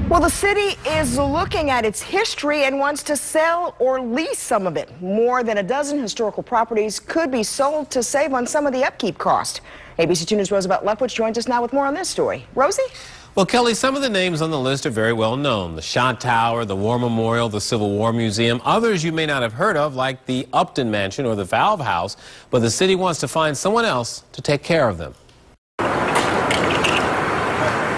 Well, the city is looking at its history and wants to sell or lease some of it. More than a dozen historical properties could be sold to save on some of the upkeep cost. ABC 2 News' Roosevelt Leftwich joins us now with more on this story. Rosie? Well, Kelly, some of the names on the list are very well known. The Shot Tower, the War Memorial, the Civil War Museum. Others you may not have heard of, like the Upton Mansion or the Valve House, but the city wants to find someone else to take care of them.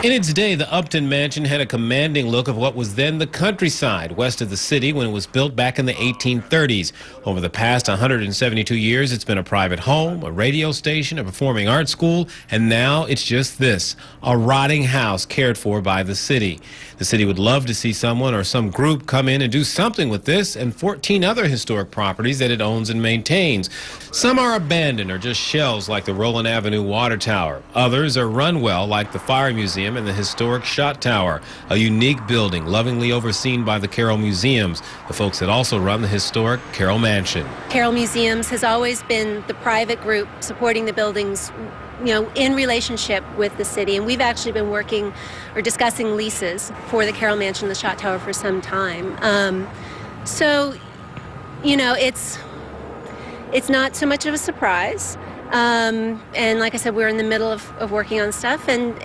In its day, the Upton Mansion had a commanding look of what was then the countryside west of the city when it was built back in the 1830s. Over the past 172 years, it's been a private home, a radio station, a performing arts school, and now it's just this, a rotting house cared for by the city. The city would love to see someone or some group come in and do something with this and 14 other historic properties that it owns and maintains. Some are abandoned or just shells like the Roland Avenue Water Tower. Others are run well like the Fire Museum and the historic Shot Tower, a unique building lovingly overseen by the Carroll Museums, the folks that also run the historic Carroll Mansion. Carroll Museums has always been the private group supporting the buildings, in relationship with the city, and we've actually been working or discussing leases for the Carroll Mansion and the Shot Tower for some time. It's not so much of a surprise. And like I said, we're in the middle of working on stuff, and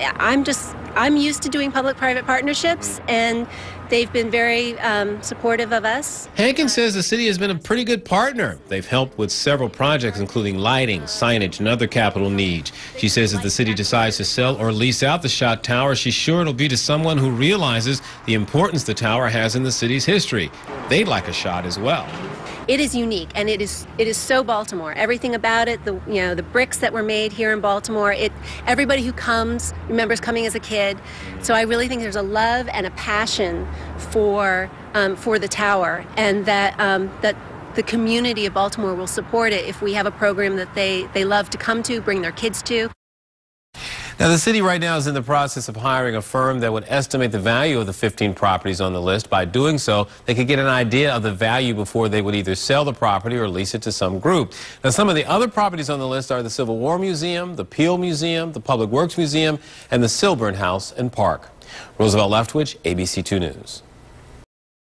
I'm used to doing public-private partnerships, and they've been very supportive of us. Hankins says the city has been a pretty good partner. They've helped with several projects, including lighting, signage, and other capital needs. She says if the city decides to sell or lease out the Shot Tower, she's sure it'll be to someone who realizes the importance the tower has in the city's history. They'd like a shot as well. It is unique, and it is so Baltimore. Everything about it, the bricks that were made here in Baltimore. Everybody who comes remembers coming as a kid. So I really think there's a love and a passion for the tower, and that the community of Baltimore will support it if we have a program that they love to come to, bring their kids to. Now, the city right now is in the process of hiring a firm that would estimate the value of the 15 properties on the list. By doing so, they could get an idea of the value before they would either sell the property or lease it to some group. Now, some of the other properties on the list are the Civil War Museum, the Peel Museum, the Public Works Museum, and the Silburn House and Park. Roosevelt Leftwich, ABC 2 News.